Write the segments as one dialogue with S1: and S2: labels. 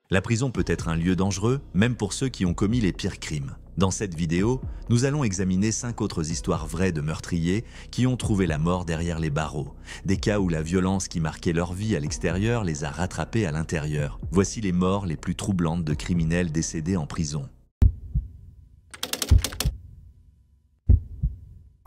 S1: La prison peut être un lieu dangereux, même pour ceux qui ont commis les pires crimes. Dans cette vidéo, nous allons examiner 5 autres histoires vraies de meurtriers qui ont trouvé la mort derrière les barreaux. Des cas où la violence qui marquait leur vie à l'extérieur les a rattrapés à l'intérieur. Voici les morts les plus troublantes de criminels décédés en prison.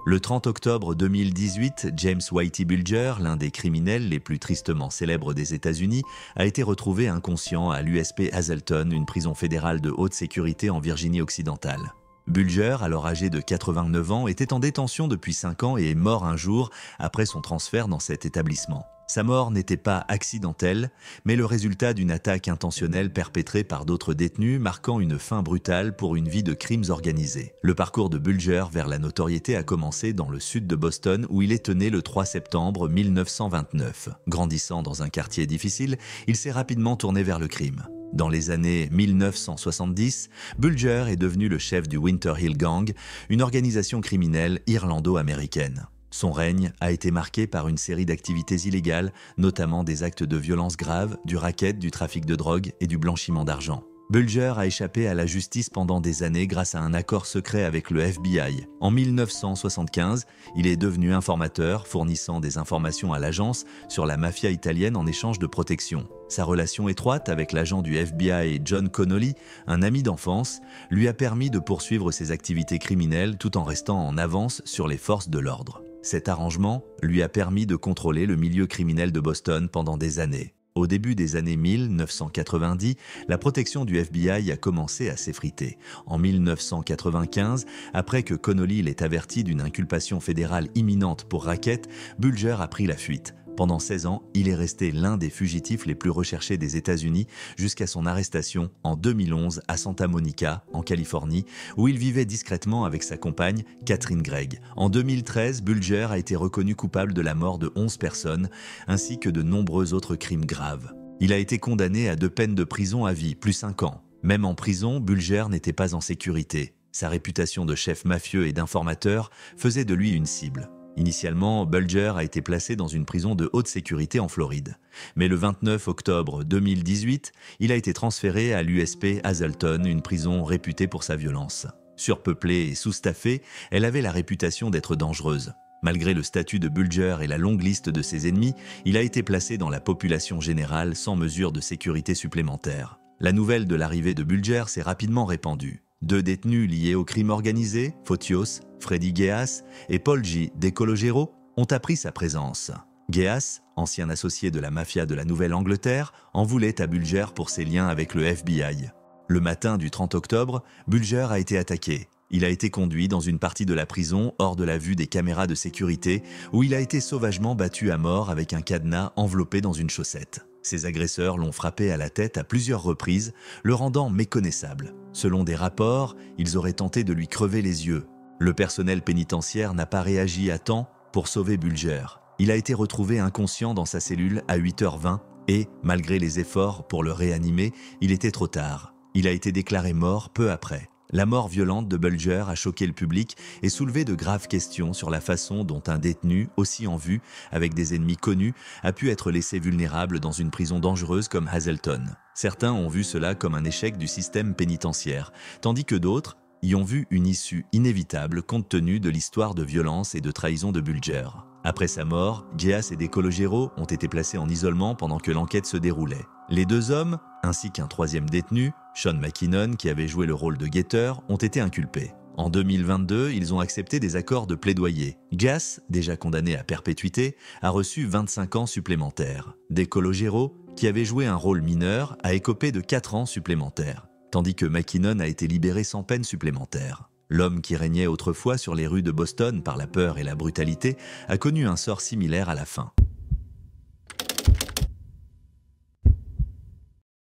S1: Le 30 octobre 2018, James Whitey Bulger, l'un des criminels les plus tristement célèbres des États-Unis, a été retrouvé inconscient à l'USP Hazleton, une prison fédérale de haute sécurité en Virginie-Occidentale. Bulger, alors âgé de 89 ans, était en détention depuis 5 ans et est mort un jour après son transfert dans cet établissement. Sa mort n'était pas accidentelle, mais le résultat d'une attaque intentionnelle perpétrée par d'autres détenus, marquant une fin brutale pour une vie de crimes organisés. Le parcours de Bulger vers la notoriété a commencé dans le sud de Boston, où il est né le 3 septembre 1929. Grandissant dans un quartier difficile, il s'est rapidement tourné vers le crime. Dans les années 1970, Bulger est devenu le chef du Winter Hill Gang, une organisation criminelle irlando-américaine. Son règne a été marqué par une série d'activités illégales, notamment des actes de violence graves, du racket, du trafic de drogue et du blanchiment d'argent. Bulger a échappé à la justice pendant des années grâce à un accord secret avec le FBI. En 1975, il est devenu informateur, fournissant des informations à l'agence sur la mafia italienne en échange de protection. Sa relation étroite avec l'agent du FBI John Connolly, un ami d'enfance, lui a permis de poursuivre ses activités criminelles tout en restant en avance sur les forces de l'ordre. Cet arrangement lui a permis de contrôler le milieu criminel de Boston pendant des années. Au début des années 1990, la protection du FBI a commencé à s'effriter. En 1995, après que Connolly l'ait averti d'une inculpation fédérale imminente pour racket, Bulger a pris la fuite. Pendant 16 ans, il est resté l'un des fugitifs les plus recherchés des États-Unis jusqu'à son arrestation en 2011 à Santa Monica, en Californie, où il vivait discrètement avec sa compagne, Catherine Gregg. En 2013, Bulger a été reconnu coupable de la mort de 11 personnes, ainsi que de nombreux autres crimes graves. Il a été condamné à 2 peines de prison à vie, plus 5 ans. Même en prison, Bulger n'était pas en sécurité. Sa réputation de chef mafieux et d'informateur faisait de lui une cible. Initialement, Bulger a été placé dans une prison de haute sécurité en Floride. Mais le 29 octobre 2018, il a été transféré à l'USP Hazleton, une prison réputée pour sa violence. Surpeuplée et sous-staffée, elle avait la réputation d'être dangereuse. Malgré le statut de Bulger et la longue liste de ses ennemis, il a été placé dans la population générale sans mesure de sécurité supplémentaire. La nouvelle de l'arrivée de Bulger s'est rapidement répandue. 2 détenus liés au crime organisé, Fotios, Freddy Geas et Paul G. De Cologero, ont appris sa présence. Geas, ancien associé de la mafia de la Nouvelle-Angleterre, en voulait à Bulger pour ses liens avec le FBI. Le matin du 30 octobre, Bulger a été attaqué. Il a été conduit dans une partie de la prison hors de la vue des caméras de sécurité où il a été sauvagement battu à mort avec un cadenas enveloppé dans une chaussette. Ses agresseurs l'ont frappé à la tête à plusieurs reprises, le rendant méconnaissable. Selon des rapports, ils auraient tenté de lui crever les yeux. Le personnel pénitentiaire n'a pas réagi à temps pour sauver Bulger. Il a été retrouvé inconscient dans sa cellule à 8h20 et, malgré les efforts pour le réanimer, il était trop tard. Il a été déclaré mort peu après. La mort violente de Bulger a choqué le public et soulevé de graves questions sur la façon dont un détenu, aussi en vue, avec des ennemis connus, a pu être laissé vulnérable dans une prison dangereuse comme Hazleton. Certains ont vu cela comme un échec du système pénitentiaire, tandis que d'autres y ont vu une issue inévitable compte tenu de l'histoire de violence et de trahison de Bulger. Après sa mort, Geas et De Cologero ont été placés en isolement pendant que l'enquête se déroulait. Les 2 hommes, ainsi qu'un 3e détenu, Sean McKinnon, qui avait joué le rôle de guetteur, ont été inculpés. En 2022, ils ont accepté des accords de plaidoyer. Geas, déjà condamné à perpétuité, a reçu 25 ans supplémentaires. De Cologero, qui avait joué un rôle mineur, a écopé de 4 ans supplémentaires, tandis que McKinnon a été libéré sans peine supplémentaire. L'homme qui régnait autrefois sur les rues de Boston par la peur et la brutalité a connu un sort similaire à la fin.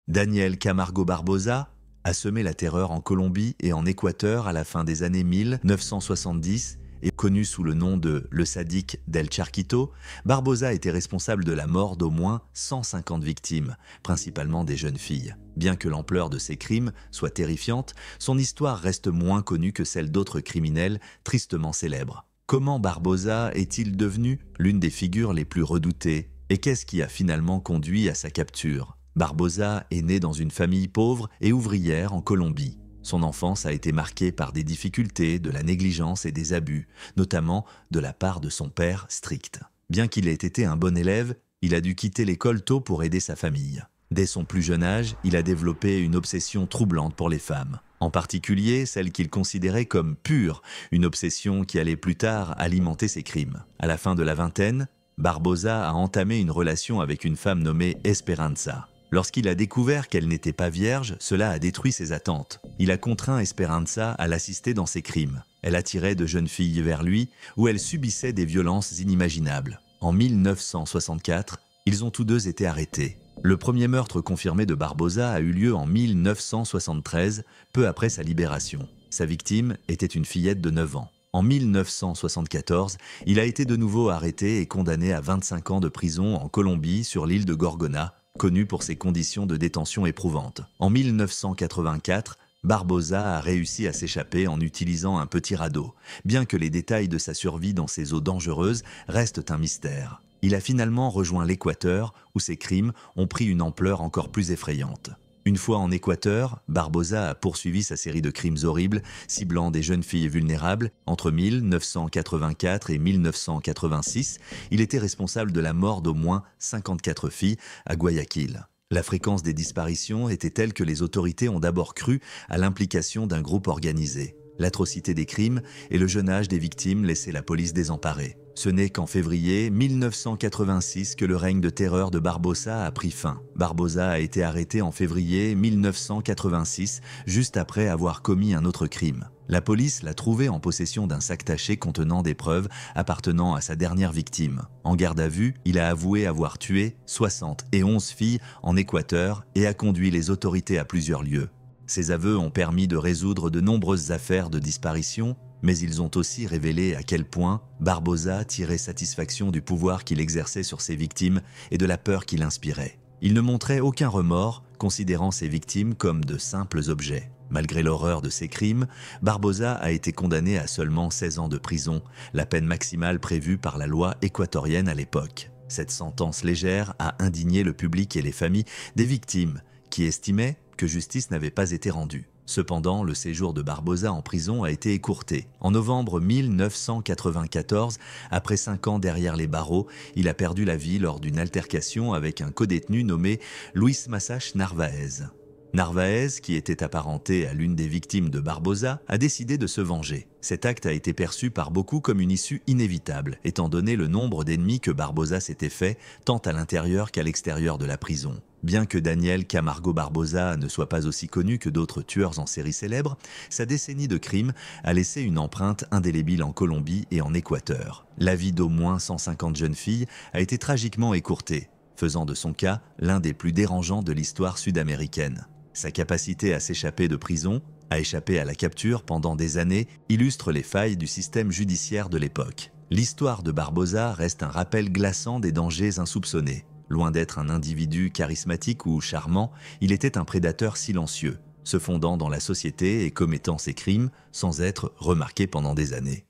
S1: Daniel Camargo Barbosa a semé la terreur en Colombie et en Équateur à la fin des années 1970 et connu sous le nom de « le sadique del Charquito », Barbosa était responsable de la mort d'au moins 150 victimes, principalement des jeunes filles. Bien que l'ampleur de ses crimes soit terrifiante, son histoire reste moins connue que celle d'autres criminels tristement célèbres. Comment Barbosa est-il devenu l'une des figures les plus redoutées? Et qu'est-ce qui a finalement conduit à sa capture? Barbosa est né dans une famille pauvre et ouvrière en Colombie. Son enfance a été marquée par des difficultés, de la négligence et des abus, notamment de la part de son père strict. Bien qu'il ait été un bon élève, il a dû quitter l'école tôt pour aider sa famille. Dès son plus jeune âge, il a développé une obsession troublante pour les femmes. En particulier, celle qu'il considérait comme pure, une obsession qui allait plus tard alimenter ses crimes. À la fin de la vingtaine, Barbosa a entamé une relation avec une femme nommée Esperanza. Lorsqu'il a découvert qu'elle n'était pas vierge, cela a détruit ses attentes. Il a contraint Esperanza à l'assister dans ses crimes. Elle attirait de jeunes filles vers lui, où elles subissaient des violences inimaginables. En 1964, ils ont tous deux été arrêtés. Le premier meurtre confirmé de Barbosa a eu lieu en 1973, peu après sa libération. Sa victime était une fillette de 9 ans. En 1974, il a été de nouveau arrêté et condamné à 25 ans de prison en Colombie sur l'île de Gorgona, connue pour ses conditions de détention éprouvantes. En 1984, Barbosa a réussi à s'échapper en utilisant un petit radeau, bien que les détails de sa survie dans ces eaux dangereuses restent un mystère. Il a finalement rejoint l'Équateur, où ses crimes ont pris une ampleur encore plus effrayante. Une fois en Équateur, Barbosa a poursuivi sa série de crimes horribles, ciblant des jeunes filles vulnérables. Entre 1984 et 1986, il était responsable de la mort d'au moins 54 filles à Guayaquil. La fréquence des disparitions était telle que les autorités ont d'abord cru à l'implication d'un groupe organisé. L'atrocité des crimes et le jeune âge des victimes laissaient la police désemparée. Ce n'est qu'en février 1986 que le règne de terreur de Barbosa a pris fin. Barbosa a été arrêté en février 1986, juste après avoir commis un autre crime. La police l'a trouvé en possession d'un sac taché contenant des preuves appartenant à sa dernière victime. En garde à vue, il a avoué avoir tué 71 filles en Équateur et a conduit les autorités à plusieurs lieux. Ces aveux ont permis de résoudre de nombreuses affaires de disparition, mais ils ont aussi révélé à quel point Barbosa tirait satisfaction du pouvoir qu'il exerçait sur ses victimes et de la peur qu'il inspirait. Il ne montrait aucun remords, considérant ses victimes comme de simples objets. Malgré l'horreur de ses crimes, Barbosa a été condamné à seulement 16 ans de prison, la peine maximale prévue par la loi équatorienne à l'époque. Cette sentence légère a indigné le public et les familles des victimes, qui estimaient que justice n'avait pas été rendue. Cependant, le séjour de Barbosa en prison a été écourté. En novembre 1994, après 5 ans derrière les barreaux, il a perdu la vie lors d'une altercation avec un codétenu nommé Luis Massach Narvaez. Narvaez, qui était apparenté à l'une des victimes de Barbosa, a décidé de se venger. Cet acte a été perçu par beaucoup comme une issue inévitable, étant donné le nombre d'ennemis que Barbosa s'était fait, tant à l'intérieur qu'à l'extérieur de la prison. Bien que Daniel Camargo Barbosa ne soit pas aussi connu que d'autres tueurs en série célèbres, sa décennie de crimes a laissé une empreinte indélébile en Colombie et en Équateur. La vie d'au moins 150 jeunes filles a été tragiquement écourtée, faisant de son cas l'un des plus dérangeants de l'histoire sud-américaine. Sa capacité à s'échapper de prison, à échapper à la capture pendant des années, illustre les failles du système judiciaire de l'époque. L'histoire de Barbosa reste un rappel glaçant des dangers insoupçonnés. Loin d'être un individu charismatique ou charmant, il était un prédateur silencieux, se fondant dans la société et commettant ses crimes sans être remarqué pendant des années.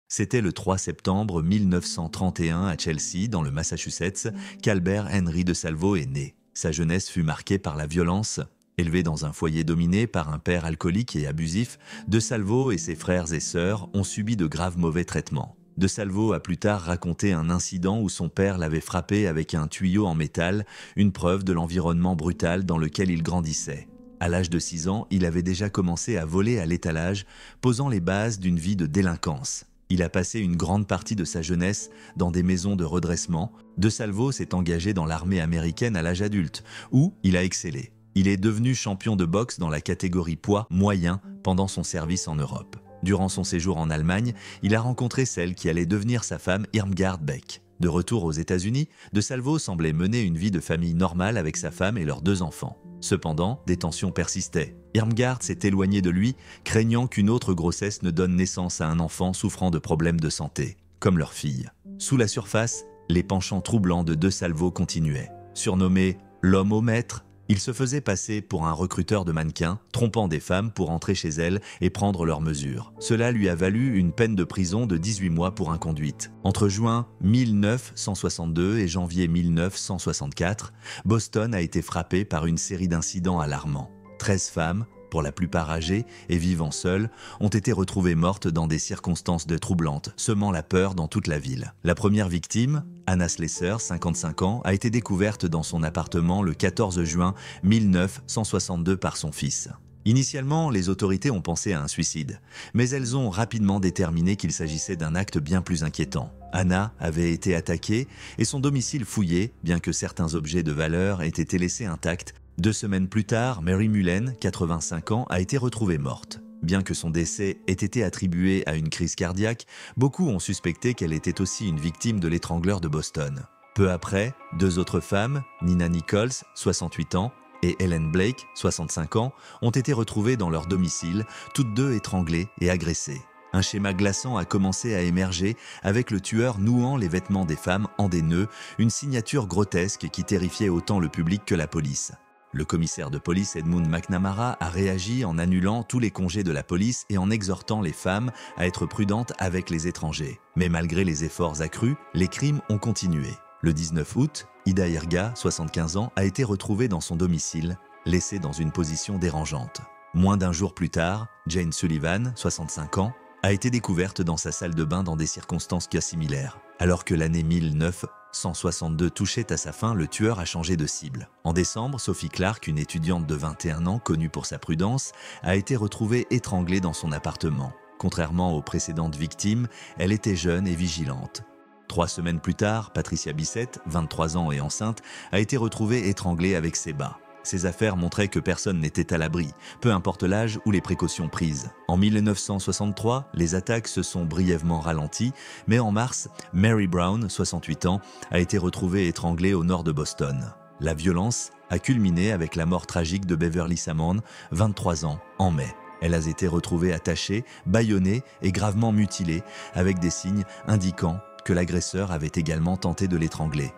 S1: C'était le 3 septembre 1931 à Chelsea, dans le Massachusetts, qu'Albert Henry de Salvo est né. Sa jeunesse fut marquée par la violence. Élevé dans un foyer dominé par un père alcoolique et abusif, de Salvo et ses frères et sœurs ont subi de graves mauvais traitements. De Salvo a plus tard raconté un incident où son père l'avait frappé avec un tuyau en métal, une preuve de l'environnement brutal dans lequel il grandissait. À l'âge de 6 ans, il avait déjà commencé à voler à l'étalage, posant les bases d'une vie de délinquance. Il a passé une grande partie de sa jeunesse dans des maisons de redressement. De Salvo s'est engagé dans l'armée américaine à l'âge adulte, où il a excellé. Il est devenu champion de boxe dans la catégorie poids moyen pendant son service en Europe. Durant son séjour en Allemagne, il a rencontré celle qui allait devenir sa femme Irmgard Beck. De retour aux États-Unis, De Salvo semblait mener une vie de famille normale avec sa femme et leurs 2 enfants. Cependant, des tensions persistaient. Irmgard s'est éloignée de lui, craignant qu'une autre grossesse ne donne naissance à un enfant souffrant de problèmes de santé, comme leur fille. Sous la surface, les penchants troublants de De Salvo continuaient. Surnommé « l'homme au maître », Il se faisait passer pour un recruteur de mannequins, trompant des femmes pour entrer chez elles et prendre leurs mesures. Cela lui a valu une peine de prison de 18 mois pour inconduite. Entre juin 1962 et janvier 1964, Boston a été frappé par une série d'incidents alarmants. 13 femmes, pour la plupart âgées et vivant seules, ont été retrouvées mortes dans des circonstances troublantes, semant la peur dans toute la ville. La première victime, Anna Slesser, 55 ans, a été découverte dans son appartement le 14 juin 1962 par son fils. Initialement, les autorités ont pensé à un suicide, mais elles ont rapidement déterminé qu'il s'agissait d'un acte bien plus inquiétant. Anna avait été attaquée et son domicile fouillé, bien que certains objets de valeur aient été laissés intacts. 2 semaines plus tard, Mary Mullen, 85 ans, a été retrouvée morte. Bien que son décès ait été attribué à une crise cardiaque, beaucoup ont suspecté qu'elle était aussi une victime de l'étrangleur de Boston. Peu après, 2 autres femmes, Nina Nichols, 68 ans, et Ellen Blake, 65 ans, ont été retrouvées dans leur domicile, toutes 2 étranglées et agressées. Un schéma glaçant a commencé à émerger avec le tueur nouant les vêtements des femmes en des nœuds, une signature grotesque qui terrifiait autant le public que la police. Le commissaire de police Edmund McNamara a réagi en annulant tous les congés de la police et en exhortant les femmes à être prudentes avec les étrangers. Mais malgré les efforts accrus, les crimes ont continué. Le 19 août, Ida Irga, 75 ans, a été retrouvée dans son domicile, laissée dans une position dérangeante. Moins d'un jour plus tard, Jane Sullivan, 65 ans, a été découverte dans sa salle de bain dans des circonstances similaires. Alors que l'année 1962 touchait à sa fin, le tueur a changé de cible. En décembre, Sophie Clark, une étudiante de 21 ans connue pour sa prudence, a été retrouvée étranglée dans son appartement. Contrairement aux précédentes victimes, elle était jeune et vigilante. 3 semaines plus tard, Patricia Bissett, 23 ans et enceinte, a été retrouvée étranglée avec ses bas. Ces affaires montraient que personne n'était à l'abri, peu importe l'âge ou les précautions prises. En 1963, les attaques se sont brièvement ralenties, mais en mars, Mary Brown, 68 ans, a été retrouvée étranglée au nord de Boston. La violence a culminé avec la mort tragique de Beverly Salmon, 23 ans, en mai. Elle a été retrouvée attachée, bâillonnée et gravement mutilée, avec des signes indiquant que l'agresseur avait également tenté de l'étrangler.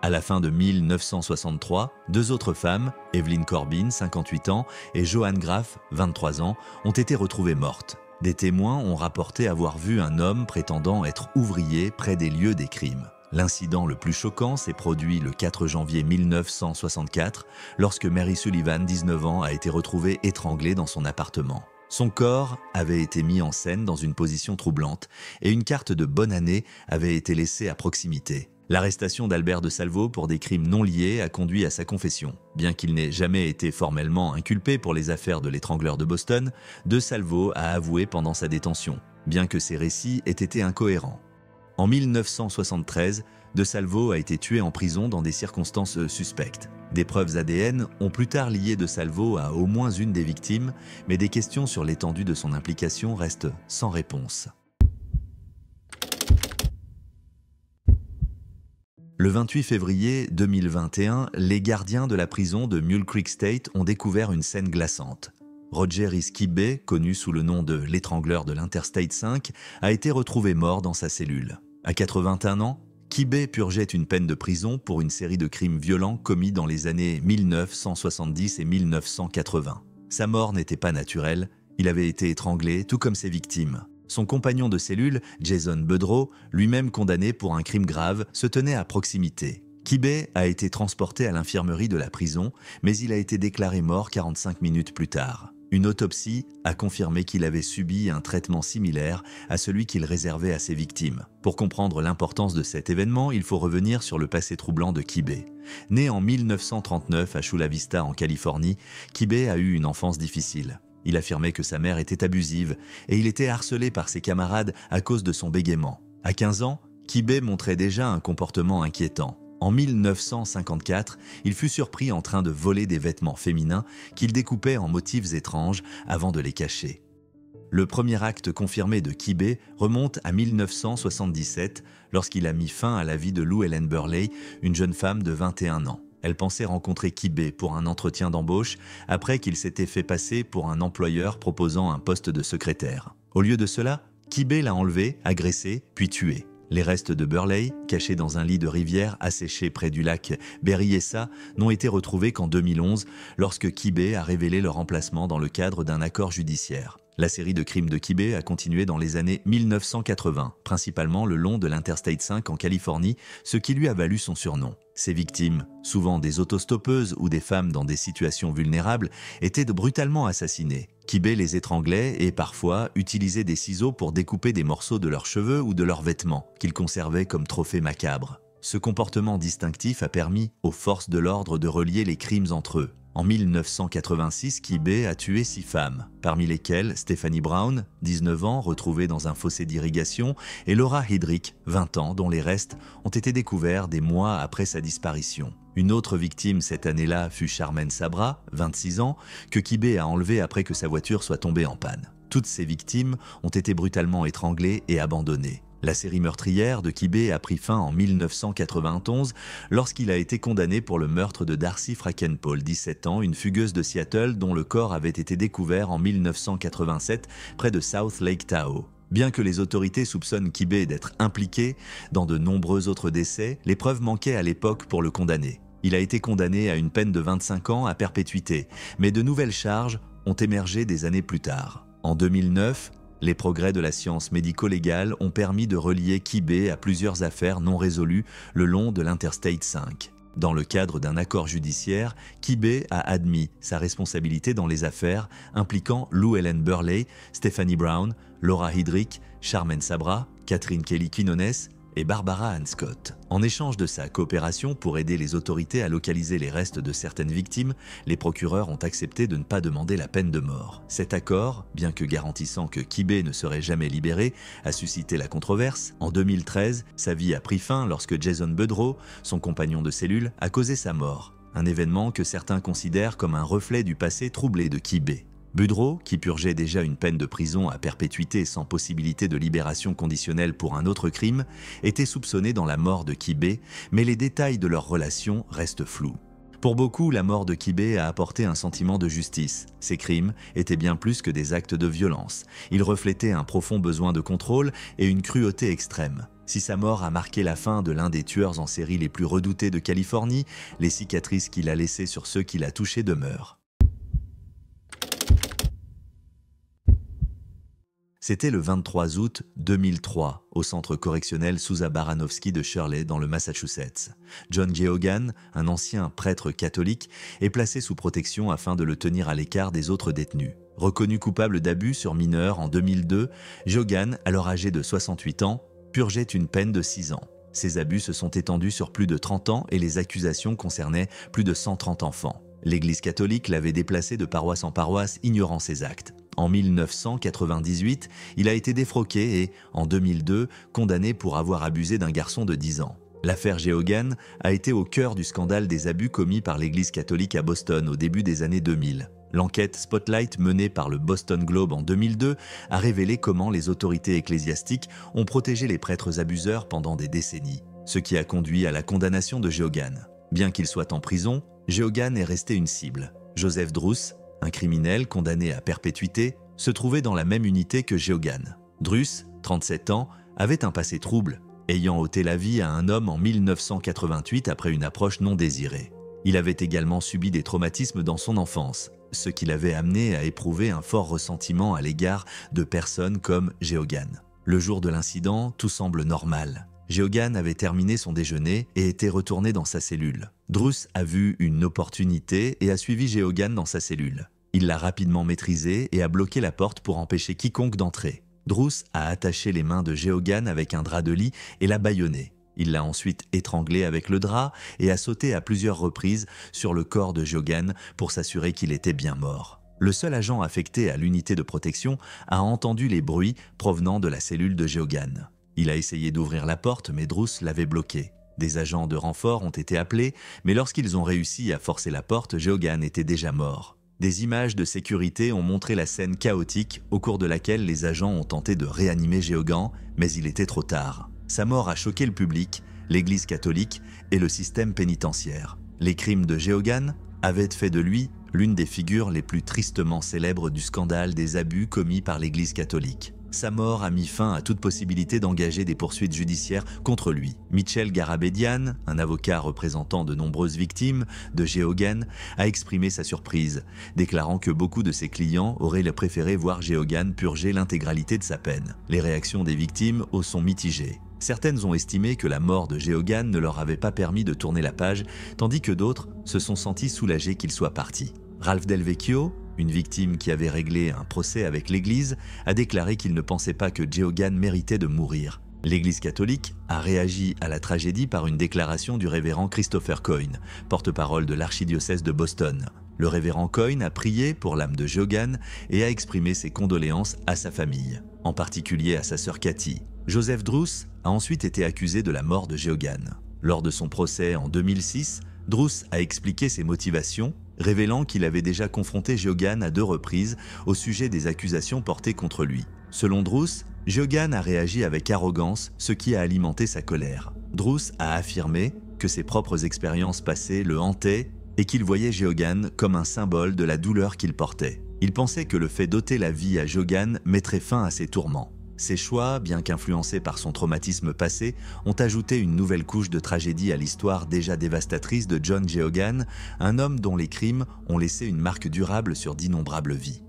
S1: À la fin de 1963, 2 autres femmes, Evelyn Corbin, 58 ans, et Joanne Graff, 23 ans, ont été retrouvées mortes. Des témoins ont rapporté avoir vu un homme prétendant être ouvrier près des lieux des crimes. L'incident le plus choquant s'est produit le 4 janvier 1964, lorsque Mary Sullivan, 19 ans, a été retrouvée étranglée dans son appartement. Son corps avait été mis en scène dans une position troublante et une carte de bonne année avait été laissée à proximité. L'arrestation d'Albert de Salvo pour des crimes non liés a conduit à sa confession. Bien qu'il n'ait jamais été formellement inculpé pour les affaires de l'étrangleur de Boston, de Salvo a avoué pendant sa détention, bien que ses récits aient été incohérents. En 1973, de Salvo a été tué en prison dans des circonstances suspectes. Des preuves ADN ont plus tard lié de Salvo à au moins une des victimes, mais des questions sur l'étendue de son implication restent sans réponse. Le 28 février 2021, les gardiens de la prison de Mule Creek State ont découvert une scène glaçante. Roger Rhys Kibbe, connu sous le nom de l'étrangleur de l'Interstate 5, a été retrouvé mort dans sa cellule. À 81 ans, Kibbe purgeait une peine de prison pour une série de crimes violents commis dans les années 1970 et 1980. Sa mort n'était pas naturelle, il avait été étranglé, tout comme ses victimes. Son compagnon de cellule, Jason Bedreau, lui-même condamné pour un crime grave, se tenait à proximité. Kibbe a été transporté à l'infirmerie de la prison, mais il a été déclaré mort 45 minutes plus tard. Une autopsie a confirmé qu'il avait subi un traitement similaire à celui qu'il réservait à ses victimes. Pour comprendre l'importance de cet événement, il faut revenir sur le passé troublant de Kibbe. Né en 1939 à Chula Vista en Californie, Kibbe a eu une enfance difficile. Il affirmait que sa mère était abusive et il était harcelé par ses camarades à cause de son bégaiement. À 15 ans, Kibbe montrait déjà un comportement inquiétant. En 1954, il fut surpris en train de voler des vêtements féminins qu'il découpait en motifs étranges avant de les cacher. Le premier acte confirmé de Kibbe remonte à 1977 lorsqu'il a mis fin à la vie de Lou Ellen Burley, une jeune femme de 21 ans. Elle pensait rencontrer Kibbe pour un entretien d'embauche après qu'il s'était fait passer pour un employeur proposant un poste de secrétaire. Au lieu de cela, Kibbe l'a enlevé, agressé, puis tué. Les restes de Burley, cachés dans un lit de rivière asséché près du lac Berryessa, n'ont été retrouvés qu'en 2011, lorsque Kibbe a révélé leur emplacement dans le cadre d'un accord judiciaire. La série de crimes de Kibbe a continué dans les années 1980, principalement le long de l'Interstate 5 en Californie, ce qui lui a valu son surnom. Ses victimes, souvent des autostoppeuses ou des femmes dans des situations vulnérables, étaient brutalement assassinées. Kibbe les étranglait et parfois utilisait des ciseaux pour découper des morceaux de leurs cheveux ou de leurs vêtements, qu'il conservait comme trophées macabres. Ce comportement distinctif a permis aux forces de l'ordre de relier les crimes entre eux. En 1986, Kibbe a tué 6 femmes, parmi lesquelles Stephanie Brown, 19 ans, retrouvée dans un fossé d'irrigation, et Laura Hidrick, 20 ans, dont les restes ont été découverts des mois après sa disparition. Une autre victime cette année-là fut Charmaine Sabra, 26 ans, que Kibbe a enlevée après que sa voiture soit tombée en panne. Toutes ces victimes ont été brutalement étranglées et abandonnées. La série meurtrière de Kibbe a pris fin en 1991 lorsqu'il a été condamné pour le meurtre de Darcy Frackenpole, 17 ans, une fugueuse de Seattle dont le corps avait été découvert en 1987 près de South Lake Tahoe. Bien que les autorités soupçonnent Kibbe d'être impliqué dans de nombreux autres décès, les preuves manquaient à l'époque pour le condamner. Il a été condamné à une peine de 25 ans à perpétuité, mais de nouvelles charges ont émergé des années plus tard. En 2009, les progrès de la science médico-légale ont permis de relier Kibbe à plusieurs affaires non résolues le long de l'Interstate 5. Dans le cadre d'un accord judiciaire, Kibbe a admis sa responsabilité dans les affaires impliquant Lou Ellen Burley, Stephanie Brown, Laura Hidrick, Charmaine Sabra, Catherine Kelly Quinones et Barbara Ann Scott. En échange de sa coopération pour aider les autorités à localiser les restes de certaines victimes, les procureurs ont accepté de ne pas demander la peine de mort. Cet accord, bien que garantissant que Kibbe ne serait jamais libéré, a suscité la controverse. En 2013, sa vie a pris fin lorsque Jason Budrow, son compagnon de cellule, a causé sa mort. Un événement que certains considèrent comme un reflet du passé troublé de Kibbe. Budrow, qui purgeait déjà une peine de prison à perpétuité sans possibilité de libération conditionnelle pour un autre crime, était soupçonné dans la mort de Kibbe, mais les détails de leur relation restent flous. Pour beaucoup, la mort de Kibbe a apporté un sentiment de justice. Ces crimes étaient bien plus que des actes de violence. Ils reflétaient un profond besoin de contrôle et une cruauté extrême. Si sa mort a marqué la fin de l'un des tueurs en série les plus redoutés de Californie, les cicatrices qu'il a laissées sur ceux qu'il a touchés demeurent. C'était le 23 août 2003, au centre correctionnel Sousa Baranowski de Shirley, dans le Massachusetts. John Geoghan, un ancien prêtre catholique, est placé sous protection afin de le tenir à l'écart des autres détenus. Reconnu coupable d'abus sur mineurs en 2002, Geoghan, alors âgé de 68 ans, purgeait une peine de 6 ans. Ces abus se sont étendus sur plus de 30 ans et les accusations concernaient plus de 130 enfants. L'Église catholique l'avait déplacé de paroisse en paroisse, ignorant ses actes. En 1998, il a été défroqué et, en 2002, condamné pour avoir abusé d'un garçon de 10 ans. L'affaire Geoghan a été au cœur du scandale des abus commis par l'Église catholique à Boston au début des années 2000. L'enquête Spotlight menée par le Boston Globe en 2002 a révélé comment les autorités ecclésiastiques ont protégé les prêtres abuseurs pendant des décennies, ce qui a conduit à la condamnation de Geoghan. Bien qu'il soit en prison, Geoghan est resté une cible. Joseph Druce, un criminel condamné à perpétuité, se trouvait dans la même unité que Geoghan. Druce, 37 ans, avait un passé trouble, ayant ôté la vie à un homme en 1988 après une approche non désirée. Il avait également subi des traumatismes dans son enfance, ce qui l'avait amené à éprouver un fort ressentiment à l'égard de personnes comme Geoghan. Le jour de l'incident, tout semble normal. Geoghan avait terminé son déjeuner et était retourné dans sa cellule. Druce a vu une opportunité et a suivi Geoghan dans sa cellule. Il l'a rapidement maîtrisé et a bloqué la porte pour empêcher quiconque d'entrer. Druce a attaché les mains de Geoghan avec un drap de lit et l'a bâillonné. Il l'a ensuite étranglé avec le drap et a sauté à plusieurs reprises sur le corps de Geoghan pour s'assurer qu'il était bien mort. Le seul agent affecté à l'unité de protection a entendu les bruits provenant de la cellule de Geoghan. Il a essayé d'ouvrir la porte, mais Druce l'avait bloqué. Des agents de renfort ont été appelés, mais lorsqu'ils ont réussi à forcer la porte, Geoghan était déjà mort. Des images de sécurité ont montré la scène chaotique au cours de laquelle les agents ont tenté de réanimer Geoghan, mais il était trop tard. Sa mort a choqué le public, l'Église catholique et le système pénitentiaire. Les crimes de Geoghan avaient fait de lui l'une des figures les plus tristement célèbres du scandale des abus commis par l'Église catholique. Sa mort a mis fin à toute possibilité d'engager des poursuites judiciaires contre lui. Mitchell Garabedian, un avocat représentant de nombreuses victimes de Geoghegan, a exprimé sa surprise, déclarant que beaucoup de ses clients auraient préféré voir Geoghegan purger l'intégralité de sa peine. Les réactions des victimes sont mitigées. Certaines ont estimé que la mort de Geoghegan ne leur avait pas permis de tourner la page, tandis que d'autres se sont sentis soulagés qu'il soit parti. Ralph Del Vecchio, une victime qui avait réglé un procès avec l'Église, a déclaré qu'il ne pensait pas que Geoghegan méritait de mourir. L'Église catholique a réagi à la tragédie par une déclaration du révérend Christopher Coyne, porte-parole de l'archidiocèse de Boston. Le révérend Coyne a prié pour l'âme de Geoghegan et a exprimé ses condoléances à sa famille, en particulier à sa sœur Cathy. Joseph Druce a ensuite été accusé de la mort de Geoghegan. Lors de son procès en 2006, Druce a expliqué ses motivations, révélant qu'il avait déjà confronté Geoghegan à 2 reprises au sujet des accusations portées contre lui. Selon Druce, Geoghegan a réagi avec arrogance, ce qui a alimenté sa colère. Druce a affirmé que ses propres expériences passées le hantaient et qu'il voyait Geoghegan comme un symbole de la douleur qu'il portait. Il pensait que le fait d'ôter la vie à Geoghegan mettrait fin à ses tourments. Ses choix, bien qu'influencés par son traumatisme passé, ont ajouté une nouvelle couche de tragédie à l'histoire déjà dévastatrice de John Geoghegan, un homme dont les crimes ont laissé une marque durable sur d'innombrables vies.